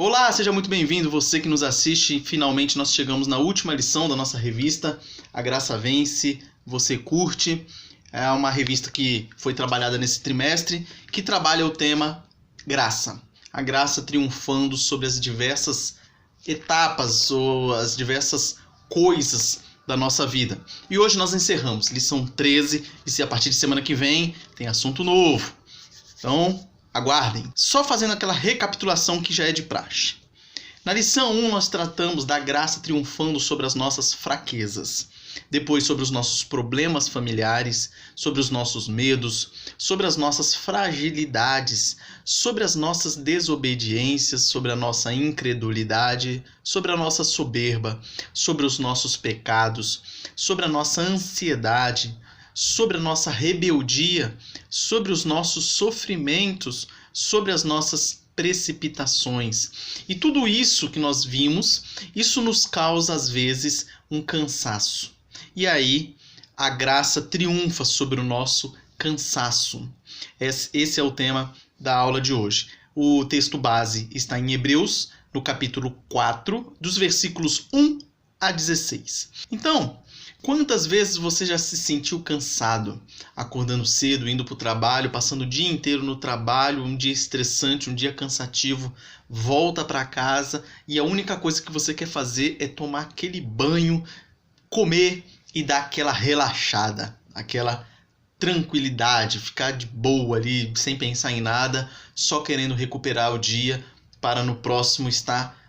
Olá, seja muito bem-vindo, você que nos assiste. Finalmente nós chegamos na última lição da nossa revista, A Graça Vence, Você Curte. É uma revista que foi trabalhada nesse trimestre, que trabalha o tema graça. A graça triunfando sobre as diversas etapas ou as diversas coisas da nossa vida. E hoje nós encerramos lição 13, e se a partir de semana que vem tem assunto novo. Então, aguardem. Só fazendo aquela recapitulação que já é de praxe. Na lição 1 nós tratamos da graça triunfando sobre as nossas fraquezas. Depois sobre os nossos problemas familiares, sobre os nossos medos, sobre as nossas fragilidades, sobre as nossas desobediências, sobre a nossa incredulidade, sobre a nossa soberba, sobre os nossos pecados, sobre a nossa ansiedade, sobre a nossa rebeldia, sobre os nossos sofrimentos, sobre as nossas precipitações. E tudo isso que nós vimos, isso nos causa às vezes um cansaço. E aí a graça triunfa sobre o nosso cansaço. Esse é o tema da aula de hoje. O texto base está em Hebreus, no capítulo 4, dos versículos 1 a 16. Então, quantas vezes você já se sentiu cansado, acordando cedo, indo para o trabalho, passando o dia inteiro no trabalho, um dia estressante, um dia cansativo, volta para casa e a única coisa que você quer fazer é tomar aquele banho, comer e dar aquela relaxada, aquela tranquilidade, ficar de boa ali, sem pensar em nada, só querendo recuperar o dia para no próximo estar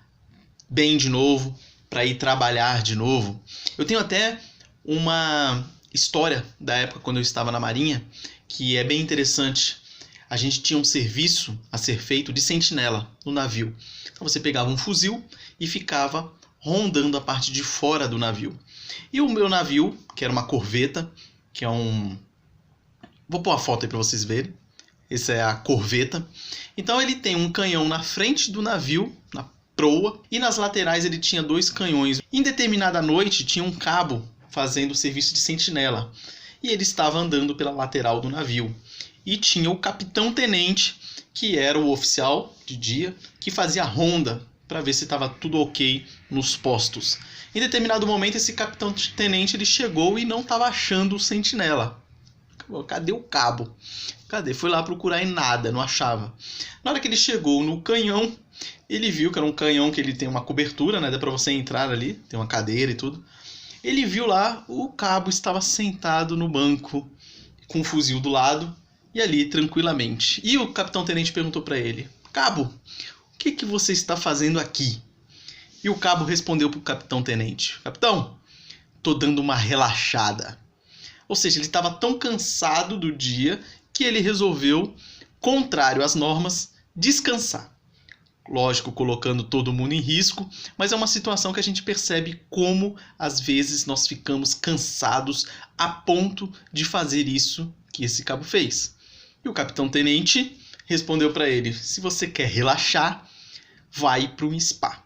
bem de novo, para ir trabalhar de novo. Eu tenho até uma história da época quando eu estava na Marinha, que é bem interessante. A gente tinha um serviço a ser feito de sentinela no navio. Então você pegava um fuzil e ficava rondando a parte de fora do navio. E o meu navio, que era uma corveta, que é um... Vou pôr a foto aí para vocês verem. Essa é a corveta. Então ele tem um canhão na frente do navio, na proa, e nas laterais ele tinha 2 canhões. Em determinada noite tinha um cabo fazendo o serviço de sentinela. E ele estava andando pela lateral do navio. E tinha o capitão-tenente, que era o oficial de dia, que fazia ronda para ver se estava tudo ok nos postos. Em determinado momento esse capitão-tenente ele chegou e não estava achando o sentinela. Cadê o cabo? Cadê? Foi lá procurar e nada, não achava. Na hora que ele chegou no canhão, ele viu que era um canhão que ele tem uma cobertura, né? Dá para você entrar ali, tem uma cadeira e tudo. Ele viu lá, o cabo estava sentado no banco, com um fuzil do lado, e ali tranquilamente. E o capitão-tenente perguntou para ele: Cabo, o que você está fazendo aqui? E o cabo respondeu para o capitão-tenente: Capitão, tô dando uma relaxada. Ou seja, ele estava tão cansado do dia que ele resolveu, contrário às normas, descansar. Lógico, colocando todo mundo em risco, mas é uma situação que a gente percebe como às vezes nós ficamos cansados a ponto de fazer isso que esse cabo fez. E o capitão-tenente respondeu para ele: se você quer relaxar, vai para um spa.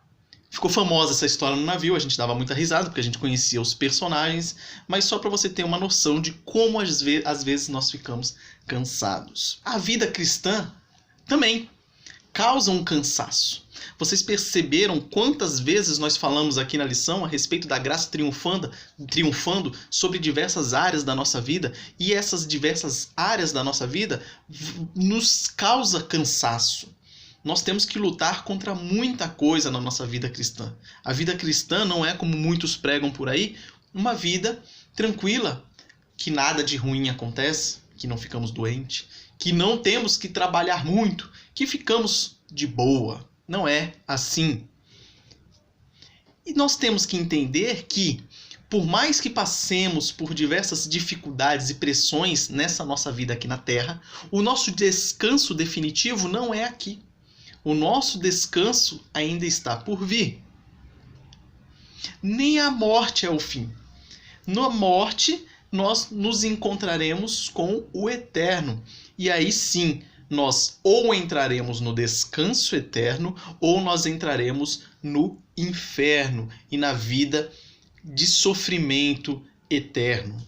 Ficou famosa essa história no navio, a gente dava muita risada porque a gente conhecia os personagens, mas só para você ter uma noção de como às vezes nós ficamos cansados. A vida cristã também causa um cansaço. Vocês perceberam quantas vezes nós falamos aqui na lição a respeito da graça triunfando sobre diversas áreas da nossa vida, e essas diversas áreas da nossa vida nos causa cansaço. Nós temos que lutar contra muita coisa na nossa vida cristã. A vida cristã não é, como muitos pregam por aí, uma vida tranquila, que nada de ruim acontece, que não ficamos doentes, que não temos que trabalhar muito, que ficamos de boa. Não é assim. E nós temos que entender que, por mais que passemos por diversas dificuldades e pressões nessa nossa vida aqui na Terra, o nosso descanso definitivo não é aqui. O nosso descanso ainda está por vir. Nem a morte é o fim. Na morte, nós nos encontraremos com o eterno. E aí sim, nós ou entraremos no descanso eterno, ou nós entraremos no inferno e na vida de sofrimento eterno.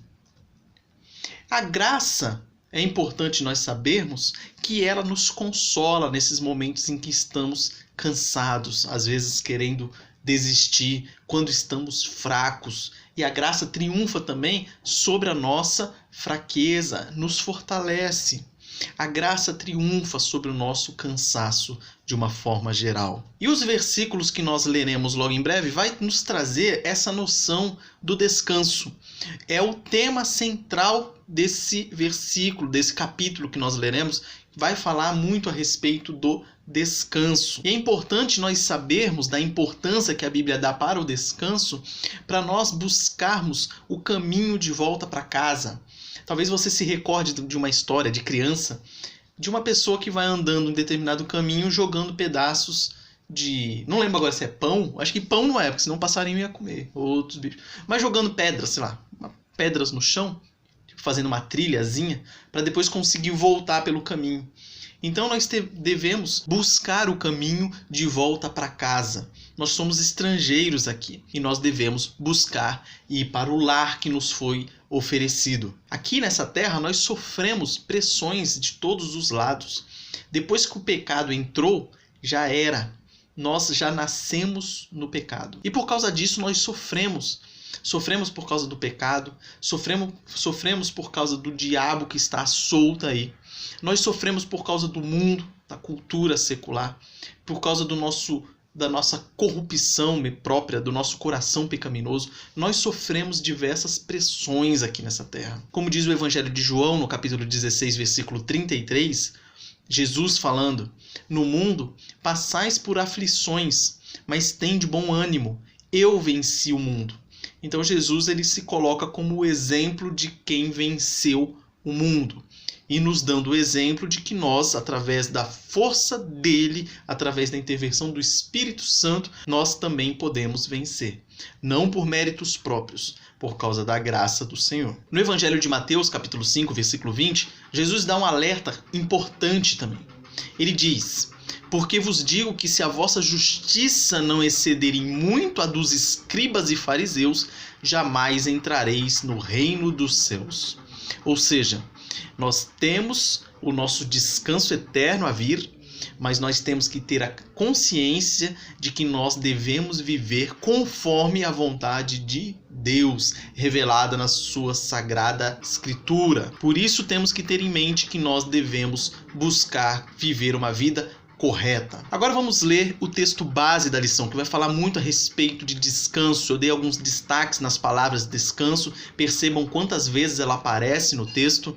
A graça, é importante nós sabermos que ela nos consola nesses momentos em que estamos cansados, às vezes querendo desistir, quando estamos fracos. E a graça triunfa também sobre a nossa fraqueza, nos fortalece. A graça triunfa sobre o nosso cansaço de uma forma geral. E os versículos que nós leremos logo em breve vai nos trazer essa noção do descanso. É o tema central desse versículo, desse capítulo que nós leremos, vai falar muito a respeito do descanso. E é importante nós sabermos da importância que a Bíblia dá para o descanso, para nós buscarmos o caminho de volta para casa. Talvez você se recorde de uma história de criança, de uma pessoa que vai andando em determinado caminho jogando pedaços de... Não lembro agora se é pão. Acho que pão não é, porque senão o passarinho ia comer. Outros bichos. Mas jogando pedras, sei lá, pedras no chão, fazendo uma trilhazinha, para depois conseguir voltar pelo caminho. Então nós devemos buscar o caminho de volta para casa. Nós somos estrangeiros aqui e nós devemos buscar ir para o lar que nos foi oferecido. Aqui nessa terra nós sofremos pressões de todos os lados. Depois que o pecado entrou, já era. Nós já nascemos no pecado. E por causa disso nós sofremos. Sofremos por causa do pecado, sofremos por causa do diabo que está solto aí. Nós sofremos por causa do mundo, da cultura secular, por causa da nossa corrupção própria, do nosso coração pecaminoso. Nós sofremos diversas pressões aqui nessa terra. Como diz o Evangelho de João, no capítulo 16, versículo 33, Jesus falando: "No mundo passais por aflições, mas tende bom ânimo, eu venci o mundo." Então Jesus ele se coloca como o exemplo de quem venceu o mundo e nos dando o exemplo de que nós, através da força dele, através da intervenção do Espírito Santo, nós também podemos vencer. Não por méritos próprios, por causa da graça do Senhor. No Evangelho de Mateus, capítulo 5, versículo 20, Jesus dá um alerta importante também. Ele diz: "Porque vos digo que se a vossa justiça não exceder em muito a dos escribas e fariseus, jamais entrareis no reino dos céus." Ou seja, nós temos o nosso descanso eterno a vir, mas nós temos que ter a consciência de que nós devemos viver conforme a vontade de Deus, revelada na sua sagrada escritura. Por isso temos que ter em mente que nós devemos buscar viver uma vida correta. Agora vamos ler o texto base da lição, que vai falar muito a respeito de descanso. Eu dei alguns destaques nas palavras descanso, percebam quantas vezes ela aparece no texto.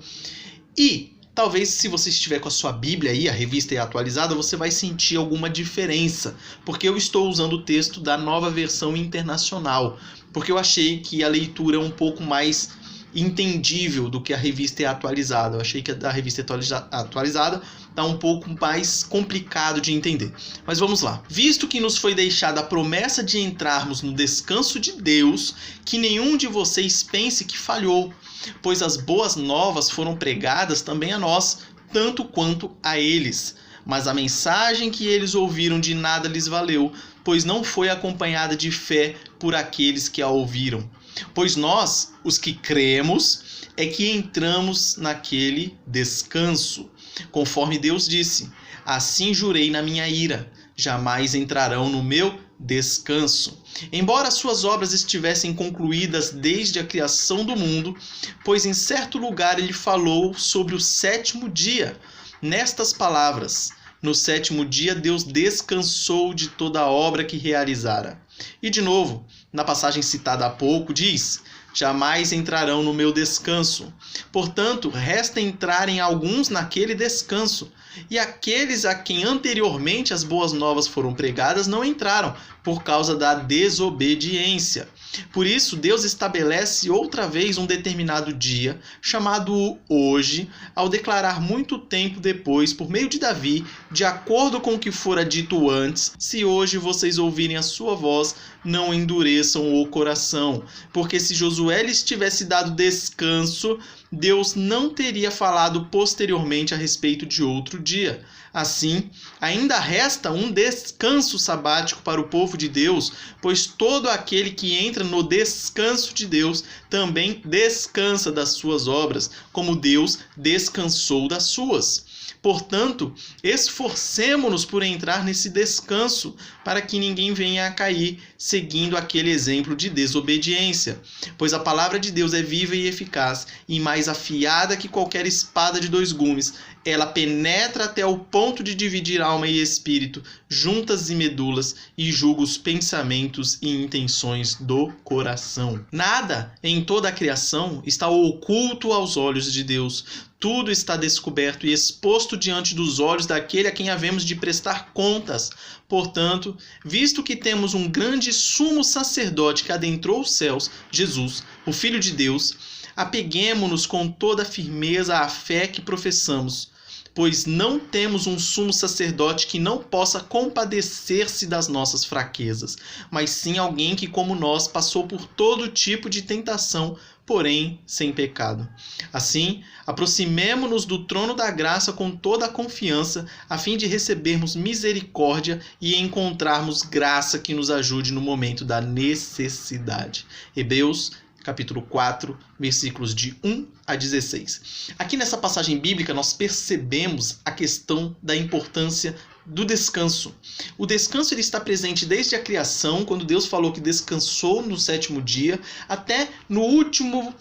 E talvez se você estiver com a sua Bíblia aí, a revista é atualizada, você vai sentir alguma diferença, porque eu estou usando o texto da Nova Versão Internacional, porque eu achei que a leitura é um pouco mais entendível do que a revista é atualizada. Eu achei que a da revista atualizada está um pouco mais complicado de entender. Mas vamos lá. "Visto que nos foi deixada a promessa de entrarmos no descanso de Deus, que nenhum de vocês pense que falhou, pois as boas novas foram pregadas também a nós, tanto quanto a eles. Mas a mensagem que eles ouviram de nada lhes valeu, pois não foi acompanhada de fé por aqueles que a ouviram. Pois nós, os que cremos, é que entramos naquele descanso. Conforme Deus disse: assim jurei na minha ira, jamais entrarão no meu descanso. Embora suas obras estivessem concluídas desde a criação do mundo, pois em certo lugar ele falou sobre o sétimo dia, nestas palavras: no sétimo dia Deus descansou de toda a obra que realizara. E de novo, na passagem citada há pouco, diz: jamais entrarão no meu descanso. Portanto, resta entrarem alguns naquele descanso. E aqueles a quem anteriormente as boas novas foram pregadas não entraram, por causa da desobediência. Por isso, Deus estabelece outra vez um determinado dia, chamado hoje, ao declarar muito tempo depois, por meio de Davi, de acordo com o que fora dito antes: se hoje vocês ouvirem a sua voz, não endureçam o coração. Porque se Josué lhes tivesse dado descanso, Deus não teria falado posteriormente a respeito de outro dia. Assim, ainda resta um descanso sabático para o povo de Deus, pois todo aquele que entra no descanso de Deus também descansa das suas obras, como Deus descansou das suas. Portanto, esforcemo-nos por entrar nesse descanso, para que ninguém venha a cair seguindo aquele exemplo de desobediência. Pois a palavra de Deus é viva e eficaz, e mais afiada que qualquer espada de 2 gumes. Ela penetra até o ponto de dividir alma e espírito, juntas e medulas, e julga os pensamentos e intenções do coração. Nada em toda a criação está oculto aos olhos de Deus. Tudo está descoberto e exposto diante dos olhos daquele a quem havemos de prestar contas. Portanto, visto que temos um grande sumo sacerdote que adentrou os céus, Jesus, o Filho de Deus, apeguemo-nos com toda a firmeza à fé que professamos, pois não temos um sumo sacerdote que não possa compadecer-se das nossas fraquezas, mas sim alguém que, como nós, passou por todo tipo de tentação, porém sem pecado. Assim, aproximemo-nos do trono da graça com toda a confiança, a fim de recebermos misericórdia e encontrarmos graça que nos ajude no momento da necessidade. Hebreus capítulo 4, versículos de 1 a 16. Aqui nessa passagem bíblica nós percebemos a questão da importância do descanso. O descanso ele está presente desde a criação, quando Deus falou que descansou no 7º dia, até no último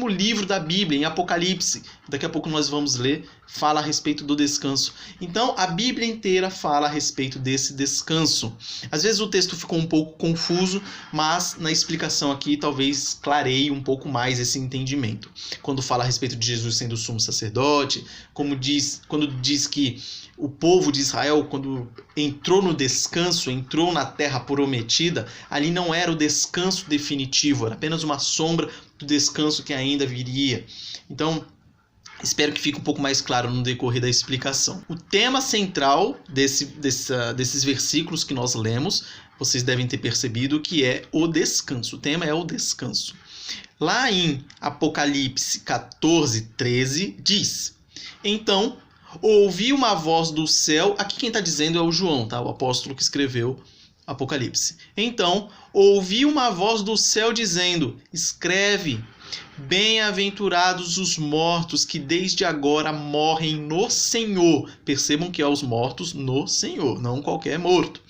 livro da Bíblia, em Apocalipse. Daqui a pouco nós vamos ler, fala a respeito do descanso. Então, a Bíblia inteira fala a respeito desse descanso. Às vezes o texto ficou um pouco confuso, mas na explicação aqui talvez clareie um pouco mais esse entendimento. Quando fala a respeito de Jesus sendo o sumo sacerdote, quando diz que o povo de Israel, quando entrou no descanso, entrou na terra prometida, ali não era o descanso definitivo, era apenas uma sombra do descanso que ainda viria. Então, espero que fique um pouco mais claro no decorrer da explicação. O tema central desses versículos que nós lemos, vocês devem ter percebido que é o descanso. O tema é o descanso. Lá em Apocalipse 14:13 diz: Então ouvi uma voz do céu. Aqui quem está dizendo é o João, tá? O apóstolo que escreveu Apocalipse. Então ouvi uma voz do céu dizendo: Escreve, bem-aventurados os mortos que desde agora morrem no Senhor. Percebam que é os mortos no Senhor, não qualquer morto.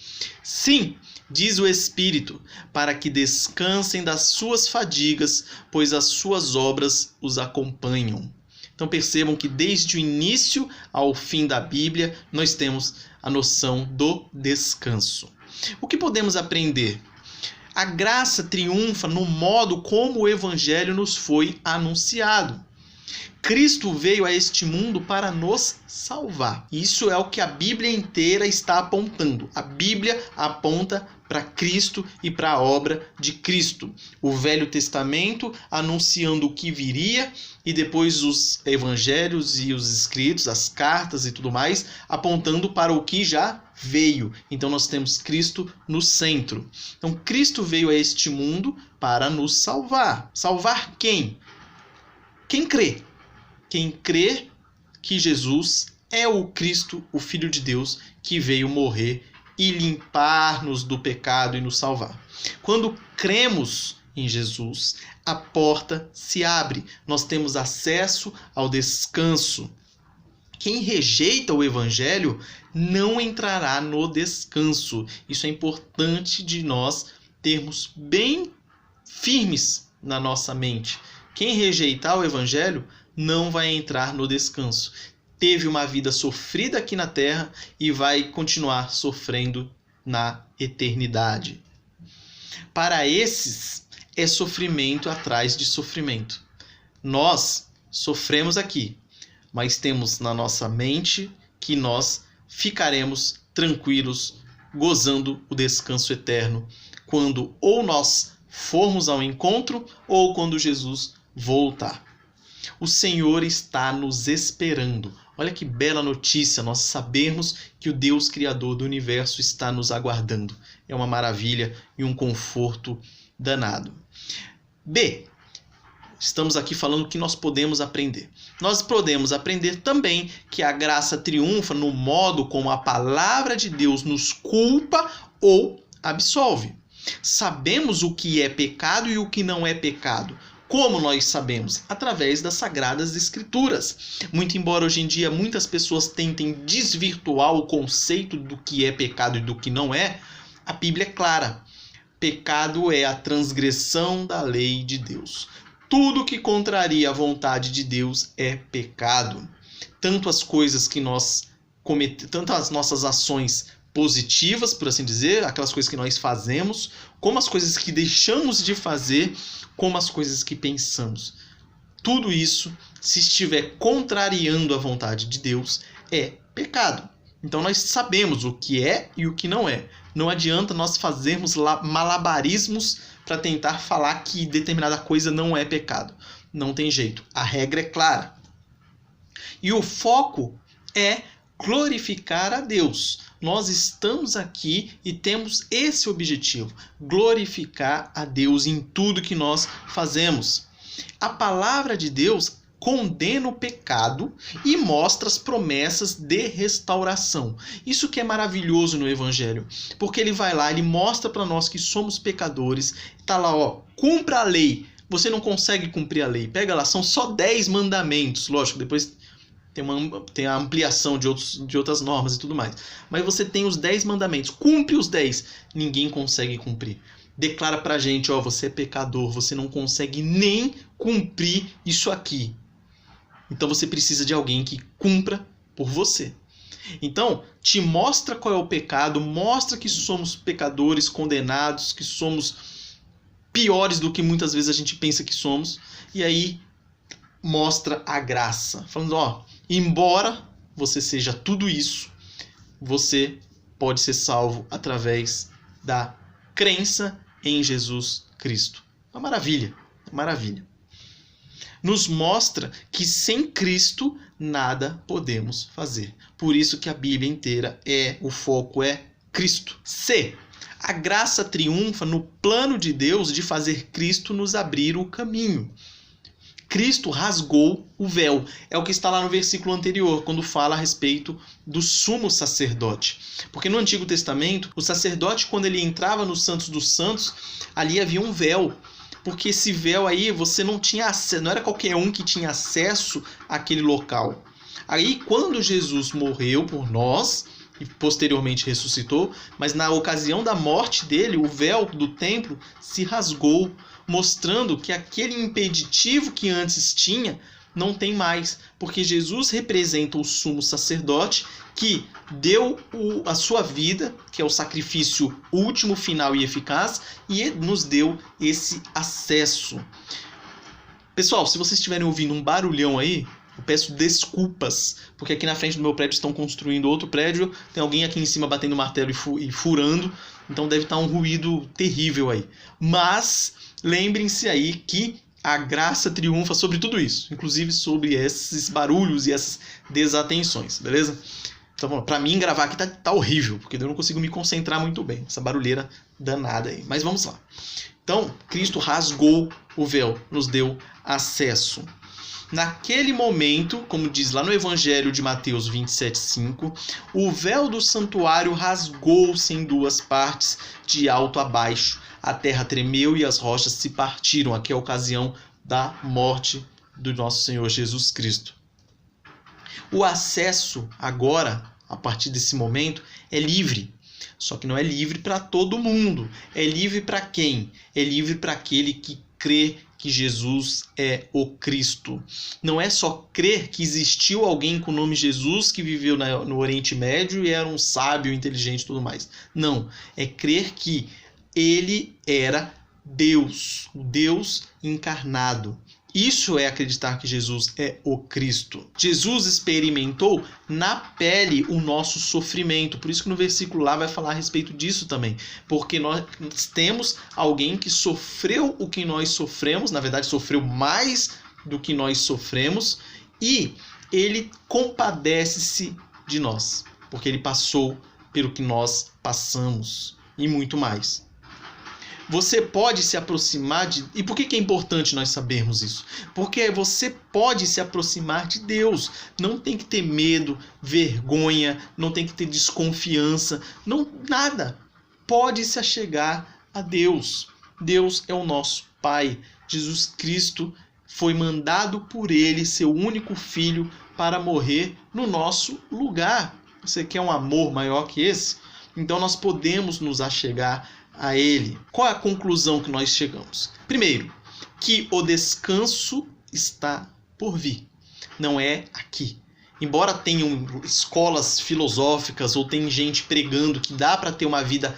Sim, diz o Espírito, para que descansem das suas fadigas, pois as suas obras os acompanham. Então percebam que desde o início ao fim da Bíblia, nós temos a noção do descanso. O que podemos aprender? A graça triunfa no modo como o Evangelho nos foi anunciado. Cristo veio a este mundo para nos salvar. Isso é o que a Bíblia inteira está apontando. A Bíblia aponta para Cristo e para a obra de Cristo. O Velho Testamento anunciando o que viria e depois os evangelhos e os escritos, as cartas e tudo mais, apontando para o que já veio. Então nós temos Cristo no centro. Então Cristo veio a este mundo para nos salvar. Salvar quem? Quem crê. Quem crê que Jesus é o Cristo, o Filho de Deus, que veio morrer e limpar-nos do pecado e nos salvar. Quando cremos em Jesus, a porta se abre. Nós temos acesso ao descanso. Quem rejeita o Evangelho não entrará no descanso. Isso é importante de nós termos bem firmes na nossa mente. Quem rejeitar o Evangelho não vai entrar no descanso. Teve uma vida sofrida aqui na terra e vai continuar sofrendo na eternidade. Para esses, é sofrimento atrás de sofrimento. Nós sofremos aqui, mas temos na nossa mente que nós ficaremos tranquilos, gozando o descanso eterno, quando ou nós formos ao encontro ou quando Jesus voltar. O Senhor está nos esperando. Olha que bela notícia nós sabermos que o Deus Criador do universo está nos aguardando. É uma maravilha e um conforto danado. B. Estamos aqui falando o que nós podemos aprender. Nós podemos aprender também que a graça triunfa no modo como a palavra de Deus nos culpa ou absolve. Sabemos o que é pecado e o que não é pecado. Como nós sabemos? Através das Sagradas Escrituras. Muito embora hoje em dia muitas pessoas tentem desvirtuar o conceito do que é pecado e do que não é, a Bíblia é clara. Pecado é a transgressão da lei de Deus. Tudo que contraria a vontade de Deus é pecado. Tanto as coisas que nós cometemos, tanto as nossas ações positivas, por assim dizer, aquelas coisas que nós fazemos, como as coisas que deixamos de fazer, como as coisas que pensamos. Tudo isso, se estiver contrariando a vontade de Deus, é pecado. Então nós sabemos o que é e o que não é. Não adianta nós fazermos malabarismos para tentar falar que determinada coisa não é pecado. Não tem jeito. A regra é clara. E o foco é glorificar a Deus. Nós estamos aqui e temos esse objetivo: glorificar a Deus em tudo que nós fazemos. A palavra de Deus condena o pecado e mostra as promessas de restauração. Isso que é maravilhoso no Evangelho, porque ele vai lá, ele mostra para nós que somos pecadores, tá lá, ó, cumpra a lei. Você não consegue cumprir a lei, pega lá, são só 10 mandamentos, lógico, depois tem a ampliação de outras normas e tudo mais, mas você tem os 10 mandamentos, cumpre os 10, ninguém consegue cumprir. Declara pra gente, ó, você é pecador, você não consegue nem cumprir isso aqui. Então você precisa de alguém que cumpra por você. Então, te mostra qual é o pecado, mostra que somos pecadores condenados, que somos piores do que muitas vezes a gente pensa que somos, e aí mostra a graça, falando, ó, embora você seja tudo isso, você pode ser salvo através da crença em Jesus Cristo. Uma maravilha, maravilha. Nos mostra que sem Cristo nada podemos fazer. Por isso que a Bíblia inteira o foco é Cristo. C. A graça triunfa no plano de Deus de fazer Cristo nos abrir o caminho. Cristo rasgou o véu. É o que está lá no versículo anterior, quando fala a respeito do sumo sacerdote. Porque no Antigo Testamento, o sacerdote, quando ele entrava no Santos dos Santos, ali havia um véu. Porque esse véu aí, você não tinha acesso, não era qualquer um que tinha acesso àquele local. Aí, quando Jesus morreu por nós, e posteriormente ressuscitou, mas na ocasião da morte dele, o véu do templo se rasgou, mostrando que aquele impeditivo que antes tinha não tem mais, porque Jesus representa o sumo sacerdote que deu a sua vida, que é o sacrifício último, final e eficaz, e nos deu esse acesso. Pessoal, se vocês estiverem ouvindo um barulhão aí, eu peço desculpas, porque aqui na frente do meu prédio estão construindo outro prédio, tem alguém aqui em cima batendo martelo e furando, então deve estar um ruído terrível aí. Mas lembrem-se aí que a graça triunfa sobre tudo isso, inclusive sobre esses barulhos e essas desatenções, beleza? Então, pra mim, gravar aqui tá horrível, porque eu não consigo me concentrar muito bem, essa barulheira danada aí. Mas vamos lá. Então, Cristo rasgou o véu, nos deu acesso. Naquele momento, como diz lá no Evangelho de Mateus 27,5, o véu do santuário rasgou-se em duas partes, de alto a baixo. A terra tremeu e as rochas se partiram. Aqui é a ocasião da morte do nosso Senhor Jesus Cristo. O acesso agora, a partir desse momento, é livre. Só que não é livre para todo mundo. É livre para quem? É livre para aquele que crê que Jesus é o Cristo. Não é só crer que existiu alguém com o nome Jesus que viveu no Oriente Médio e era um sábio, inteligente e tudo mais. Não. É crer que ele era Deus, o Deus encarnado. Isso é acreditar que Jesus é o Cristo. Jesus experimentou na pele o nosso sofrimento. Por isso que no versículo lá vai falar a respeito disso também. Porque nós temos alguém que sofreu o que nós sofremos, na verdade sofreu mais do que nós sofremos, e ele compadece-se de nós, porque ele passou pelo que nós passamos e muito mais. Você pode se aproximar de... E por que é importante nós sabermos isso? Porque você pode se aproximar de Deus. Não tem que ter medo, vergonha, não tem que ter desconfiança, não, nada. Pode se achegar a Deus. Deus é o nosso Pai. Jesus Cristo foi mandado por ele, seu único filho, para morrer no nosso lugar. Você quer um amor maior que esse? Então nós podemos nos achegar a ele. Qual é a conclusão que nós chegamos? Primeiro, que o descanso está por vir. Não é aqui. Embora tenham escolas filosóficas ou tem gente pregando que dá para ter uma vida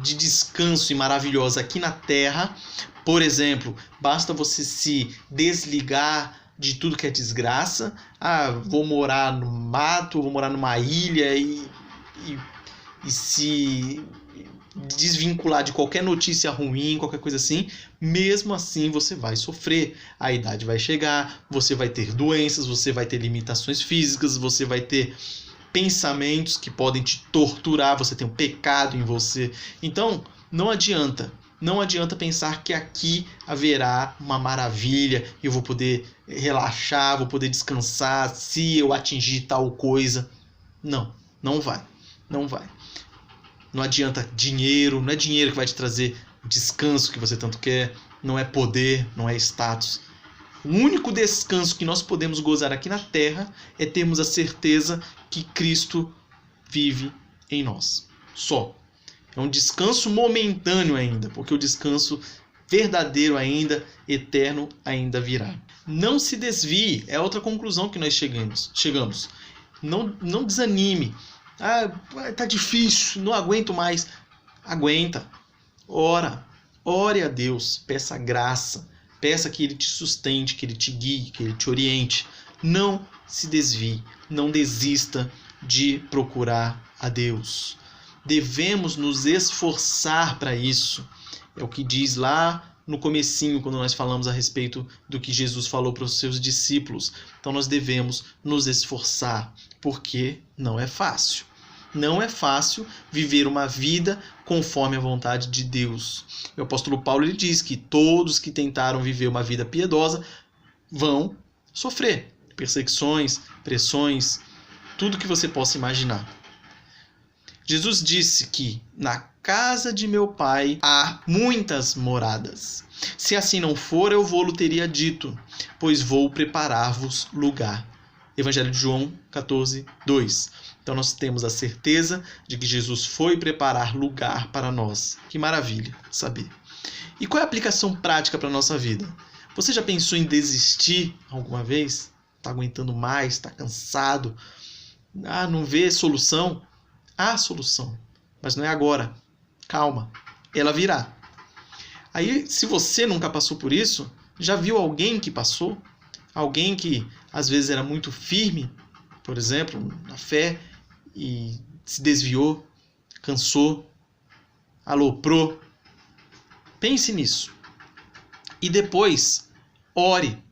de descanso e maravilhosa aqui na Terra, por exemplo, basta você se desligar de tudo que é desgraça. Vou morar no mato, vou morar numa ilha e se desvincular de qualquer notícia ruim, qualquer coisa assim. Mesmo assim você vai sofrer, a idade vai chegar, você vai ter doenças, você vai ter limitações físicas, você vai ter pensamentos que podem te torturar, você tem um pecado em você. Então não adianta pensar que aqui haverá uma maravilha, eu vou poder relaxar, vou poder descansar se eu atingir tal coisa. Não vai. Não adianta dinheiro, não é dinheiro que vai te trazer o descanso que você tanto quer, não é poder, não é status. O único descanso que nós podemos gozar aqui na Terra é termos a certeza que Cristo vive em nós. Só. É um descanso momentâneo ainda, porque o descanso verdadeiro ainda, eterno, ainda virá. Não se desvie, é outra conclusão que nós chegamos. Não desanime. Tá difícil, não aguento mais. Aguenta. Ore a Deus, peça graça, peça que Ele te sustente, que Ele te guie, que Ele te oriente. Não se desvie, não desista de procurar a Deus. Devemos nos esforçar para isso. É o que diz lá no comecinho, quando nós falamos a respeito do que Jesus falou para os seus discípulos. Então nós devemos nos esforçar, porque não é fácil. Não é fácil viver uma vida conforme a vontade de Deus. O apóstolo Paulo ele diz que todos que tentaram viver uma vida piedosa vão sofrer perseguições, pressões, tudo que você possa imaginar. Jesus disse que na casa de meu pai há muitas moradas. Se assim não for, eu vou-lo teria dito, pois vou preparar-vos lugar. Evangelho de João 14, 2. Então nós temos a certeza de que Jesus foi preparar lugar para nós. Que maravilha saber. E qual é a aplicação prática para a nossa vida? Você já pensou em desistir alguma vez? Está aguentando mais? Está cansado? Não vê solução? Há solução, mas não é agora. Calma, ela virá. Aí, se você nunca passou por isso, já viu alguém que passou? Alguém que às vezes era muito firme, por exemplo, na fé, e se desviou, cansou, aloprou. Pense nisso. E depois, ore,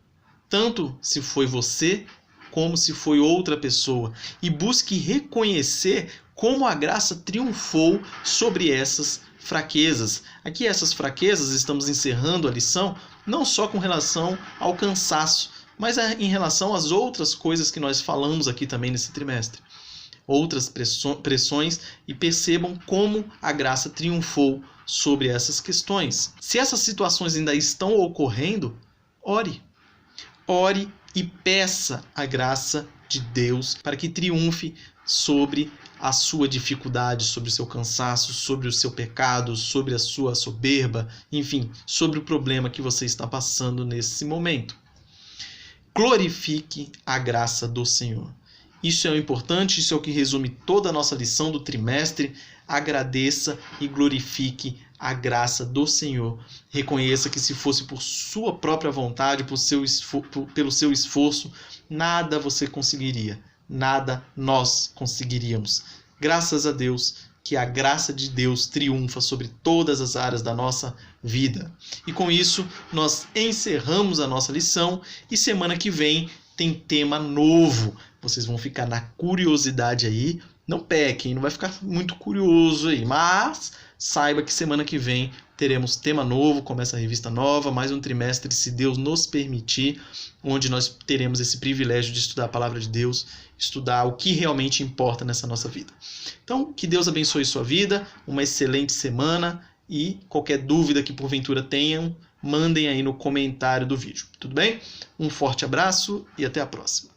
tanto se foi você, como se foi outra pessoa, e busque reconhecer como a graça triunfou sobre essas fraquezas. Aqui essas fraquezas, estamos encerrando a lição, não só com relação ao cansaço, mas em relação às outras coisas que nós falamos aqui também nesse trimestre. Outras pressões, e percebam como a graça triunfou sobre essas questões. Se essas situações ainda estão ocorrendo, ore. Ore e peça a graça de Deus para que triunfe sobre a sua dificuldade, sobre o seu cansaço, sobre o seu pecado, sobre a sua soberba, enfim, sobre o problema que você está passando nesse momento. Glorifique a graça do Senhor. Isso é o importante, isso é o que resume toda a nossa lição do trimestre. Agradeça e glorifique a graça do Senhor. Reconheça que se fosse por sua própria vontade, pelo seu esforço, nada você conseguiria. Nada nós conseguiríamos. Graças a Deus que a graça de Deus triunfa sobre todas as áreas da nossa vida. E com isso, nós encerramos a nossa lição e semana que vem tem tema novo. Vocês vão ficar na curiosidade aí. Não pequem, não vai ficar muito curioso aí, mas saiba que semana que vem teremos tema novo, começa a revista nova, mais um trimestre, se Deus nos permitir, onde nós teremos esse privilégio de estudar a palavra de Deus, estudar o que realmente importa nessa nossa vida. Então, que Deus abençoe sua vida, uma excelente semana e qualquer dúvida que porventura tenham, mandem aí no comentário do vídeo, tudo bem? Um forte abraço e até a próxima.